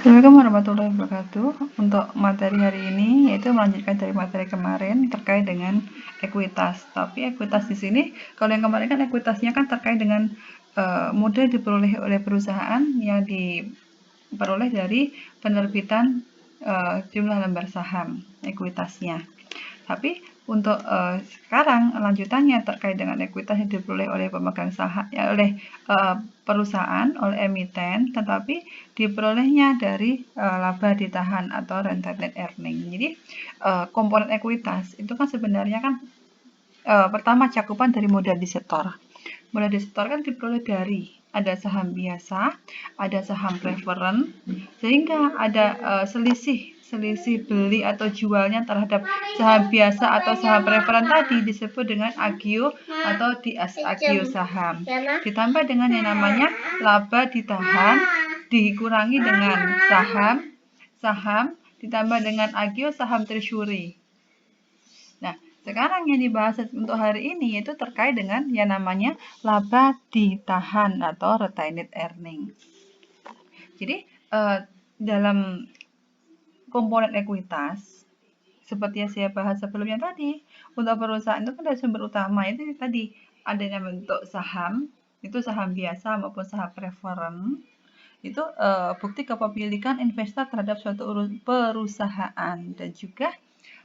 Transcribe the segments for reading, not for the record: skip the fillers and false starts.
Assalamualaikum warahmatullahi wabarakatuh. Untuk materi hari ini yaitu melanjutkan dari materi kemarin terkait dengan ekuitas. Tapi ekuitas di sini, kalau yang kemarin kan ekuitasnya kan terkait dengan modal diperoleh oleh perusahaan yang diperoleh dari penerbitan jumlah lembar saham ekuitasnya. Tapi untuk sekarang lanjutannya terkait dengan ekuitas yang diperoleh oleh pemegang saham, oleh perusahaan, oleh emiten, tetapi diperolehnya dari laba ditahan atau retained earning. Jadi komponen ekuitas itu kan sebenarnya kan pertama cakupan dari modal disetor. Modal disetor kan diperoleh dari ada saham biasa, ada saham preferen, sehingga ada selisih beli atau jualnya terhadap saham biasa atau saham preferen tadi disebut dengan agio atau agio saham. Ditambah dengan yang namanya laba ditahan dikurangi dengan saham ditambah dengan agio saham treasury. Nah, sekarang yang dibahas untuk hari ini yaitu terkait dengan yang namanya laba ditahan atau retained earning. Jadi dalam komponen ekuitas seperti yang saya bahas sebelumnya tadi, untuk perusahaan itu kan ada sumber utama itu tadi adanya bentuk saham, itu saham biasa maupun saham preferen. Itu bukti kepemilikan investor terhadap suatu perusahaan, dan juga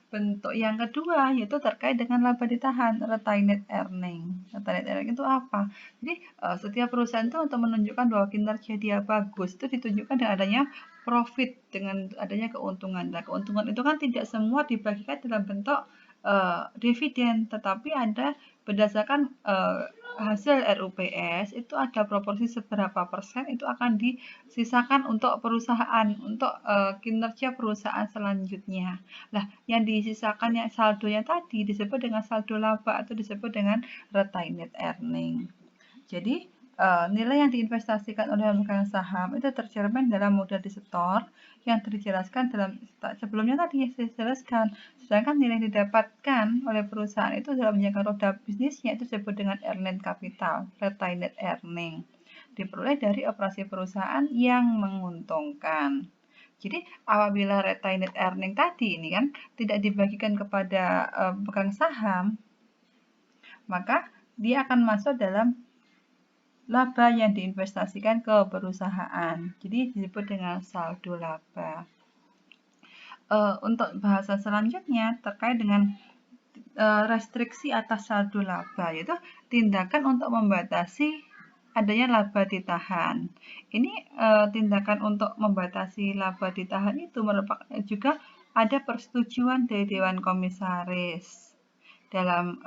bentuk yang kedua yaitu terkait dengan laba ditahan, retained earning. Retained earning itu apa? Jadi setiap perusahaan itu untuk menunjukkan bahwa kinerja dia bagus itu ditunjukkan dengan adanya profit, dengan adanya keuntungan. Nah, keuntungan itu kan tidak semua dibagikan dalam bentuk dividen, tetapi ada berdasarkan hasil RUPS itu ada proporsi seberapa persen itu akan disisakan untuk perusahaan, untuk kinerja perusahaan selanjutnya. Nah, yang disisakan yang saldonya tadi disebut dengan saldo laba atau disebut dengan retained earning. Jadi nilai yang diinvestasikan oleh pemegang saham itu tercermin dalam modal disetor yang dijelaskan dalam sebelumnya tadi yang saya jelaskan. Sedangkan nilai yang didapatkan oleh perusahaan itu dalam menjaga roda bisnisnya itu disebut dengan earned capital, retained earning. Diperoleh dari operasi perusahaan yang menguntungkan. Jadi apabila retained earning tadi ini kan tidak dibagikan kepada pemegang saham, maka dia akan masuk dalam laba yang diinvestasikan ke perusahaan. Jadi disebut dengan saldo laba. Untuk bahasan selanjutnya terkait dengan restriksi atas saldo laba, yaitu tindakan untuk membatasi adanya laba ditahan. Ini tindakan untuk membatasi laba ditahan itu merupakan juga ada persetujuan dari Dewan Komisaris dalam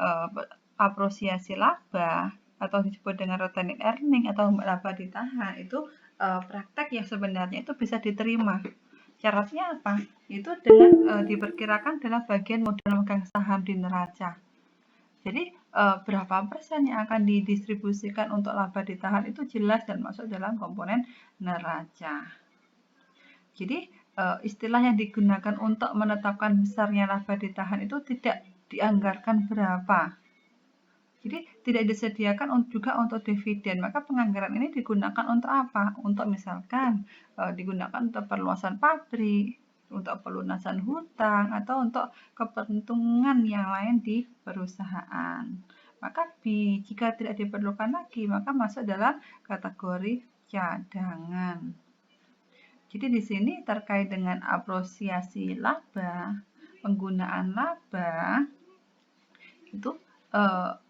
apresiasi laba atau disebut dengan retained earning atau laba ditahan itu praktek yang sebenarnya itu bisa diterima. Syaratnya apa? Itu dengan diperkirakan dalam bagian modal memegang saham di neraca. Jadi berapa persen yang akan didistribusikan untuk laba ditahan itu jelas dan masuk dalam komponen neraca. Jadi istilah yang digunakan untuk menetapkan besarnya laba ditahan itu tidak dianggarkan berapa. Jadi tidak disediakan juga untuk dividen. Maka penganggaran ini digunakan untuk apa? Untuk misalkan digunakan untuk perluasan pabrik, untuk pelunasan hutang, atau untuk kepentingan yang lain di perusahaan. Maka jika tidak diperlukan lagi, maka masuk dalam kategori cadangan. Jadi di sini terkait dengan apresiasi laba, penggunaan laba itu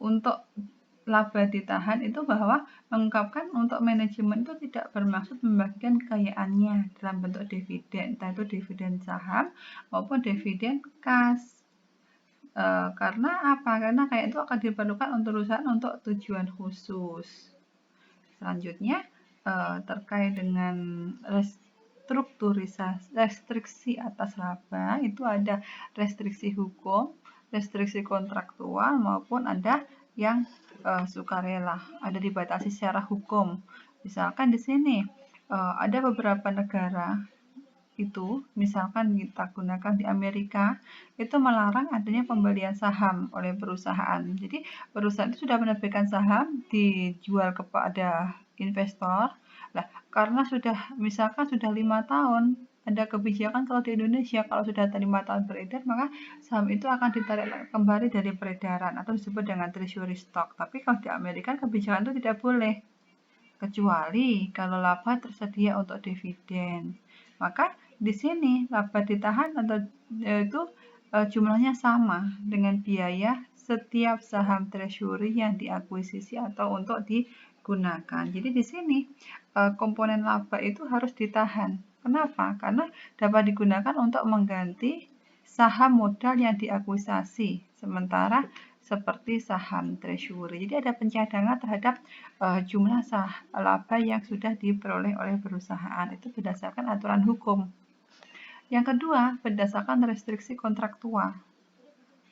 untuk laba ditahan itu bahwa mengungkapkan untuk manajemen itu tidak bermaksud membagikan kekayaannya dalam bentuk dividen, entah itu dividen saham maupun dividen kas. Karena apa? Karena kayak itu akan diperlukan untuk perusahaan untuk tujuan khusus. Selanjutnya terkait dengan restriksi atas laba itu ada restriksi hukum, restriksi kontraktual maupun ada yang sukarela, ada dibatasi secara hukum. Misalkan di sini ada beberapa negara itu, misalkan kita gunakan di Amerika, itu melarang adanya pembelian saham oleh perusahaan. Jadi perusahaan itu sudah menerbitkan saham, dijual kepada investor, Nah, karena misalkan sudah 5 tahun, ada kebijakan kalau di Indonesia, kalau sudah 5 tahun beredar, maka saham itu akan ditarik kembali dari peredaran atau disebut dengan treasury stock. Tapi kalau di Amerika kebijakan itu tidak boleh, kecuali kalau laba tersedia untuk dividen. Maka di sini laba ditahan atau itu jumlahnya sama dengan biaya setiap saham treasury yang diakuisisi atau untuk digunakan. Jadi di sini komponen laba itu harus ditahan. Kenapa? Karena dapat digunakan untuk mengganti saham modal yang diakuisisi. Sementara seperti saham treasury. Jadi ada pencadangan terhadap jumlah laba yang sudah diperoleh oleh perusahaan. Itu berdasarkan aturan hukum. Yang kedua, berdasarkan restriksi kontraktual.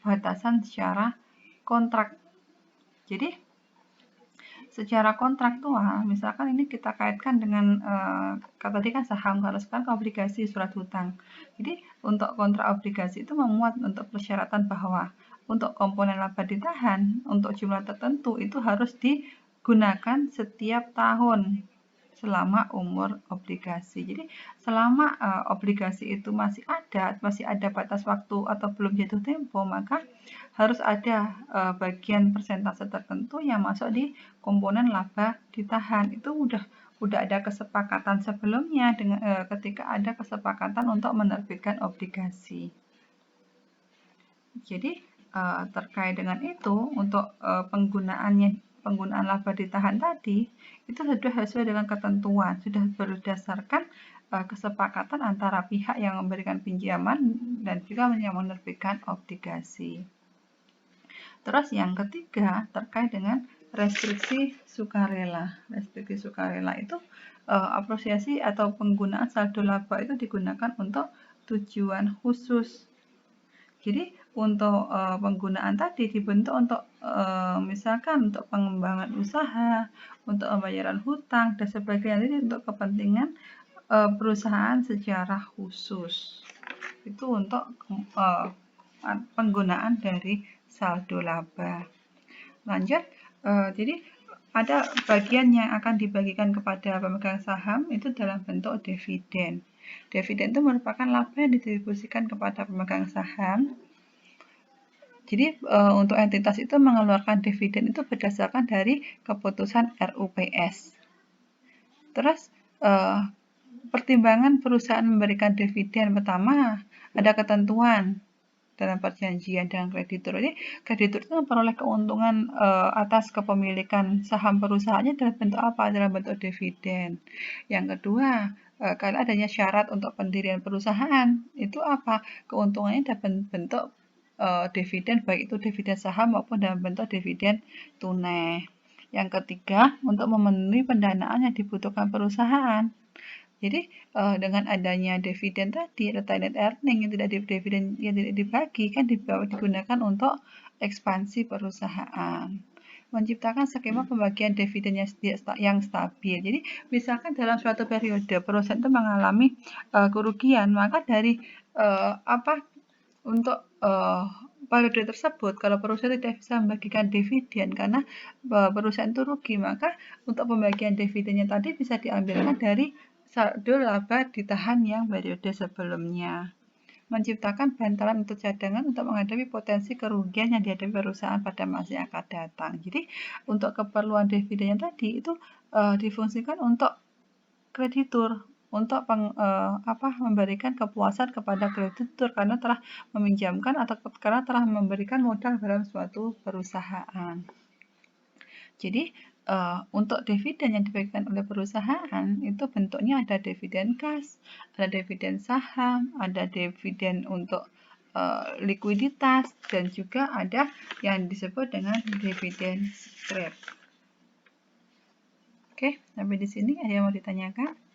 Batasan secara kontrak. Jadi, secara kontraktual, misalkan ini kita kaitkan dengan tadi kan saham, kalau sekarang obligasi surat hutang. Jadi, untuk kontrak obligasi itu memuat untuk persyaratan bahwa untuk komponen laba ditahan, untuk jumlah tertentu itu harus digunakan setiap tahun selama umur obligasi. Jadi selama obligasi itu masih ada batas waktu atau belum jatuh tempo, maka harus ada bagian persentase tertentu yang masuk di komponen laba ditahan. Itu udah ada kesepakatan sebelumnya dengan ketika ada kesepakatan untuk menerbitkan obligasi. Jadi terkait dengan itu untuk penggunaan laba ditahan tadi itu sudah sesuai dengan ketentuan, sudah berdasarkan kesepakatan antara pihak yang memberikan pinjaman dan juga yang menerbitkan obligasi. Terus yang ketiga terkait dengan restriksi sukarela. Restriksi sukarela itu apresiasi atau penggunaan saldo laba itu digunakan untuk tujuan khusus. Jadi untuk penggunaan tadi dibentuk untuk misalkan untuk pengembangan usaha, untuk pembayaran hutang dan sebagainya. Jadi untuk kepentingan perusahaan secara khusus. Itu untuk penggunaan dari saldo laba. Lanjut, jadi ada bagian yang akan dibagikan kepada pemegang saham itu dalam bentuk dividen. Dividen itu merupakan laba yang didistribusikan kepada pemegang saham. Jadi untuk entitas itu mengeluarkan dividen itu berdasarkan dari keputusan RUPS. Terus pertimbangan perusahaan memberikan dividen pertama ada ketentuan dalam perjanjian dengan kreditur. Jadi kreditur itu memperoleh keuntungan atas kepemilikan saham perusahaannya dalam bentuk apa? Dalam bentuk dividen. Yang kedua, kalau adanya syarat untuk pendirian perusahaan, itu apa? Keuntungannya dalam bentuk dividen, baik itu dividen saham maupun dalam bentuk dividen tunai. Yang ketiga, untuk memenuhi pendanaan yang dibutuhkan perusahaan. Jadi dengan adanya dividen tadi, retained earning yang tidak dibagi kan digunakan untuk ekspansi perusahaan. Menciptakan skema pembagian dividen yang stabil. Jadi misalkan dalam suatu periode perusahaan itu mengalami kerugian, maka dari untuk periode tersebut, kalau perusahaan tidak bisa membagikan dividen karena perusahaan itu rugi, maka untuk pembagian dividennya tadi bisa diambilkan dari saldo laba ditahan yang periode sebelumnya. Menciptakan bantalan untuk cadangan untuk menghadapi potensi kerugian yang dihadapi perusahaan pada masa yang akan datang. Jadi untuk keperluan dividennya tadi itu difungsikan untuk kreditur, untuk memberikan kepuasan kepada kreditur karena telah meminjamkan atau karena telah memberikan modal dalam suatu perusahaan. Jadi untuk dividen yang dibagikan oleh perusahaan itu bentuknya ada dividen kas, ada dividen saham, ada dividen untuk likuiditas dan juga ada yang disebut dengan dividen scrap. Oke, sampai di sini ada yang mau ditanyakan?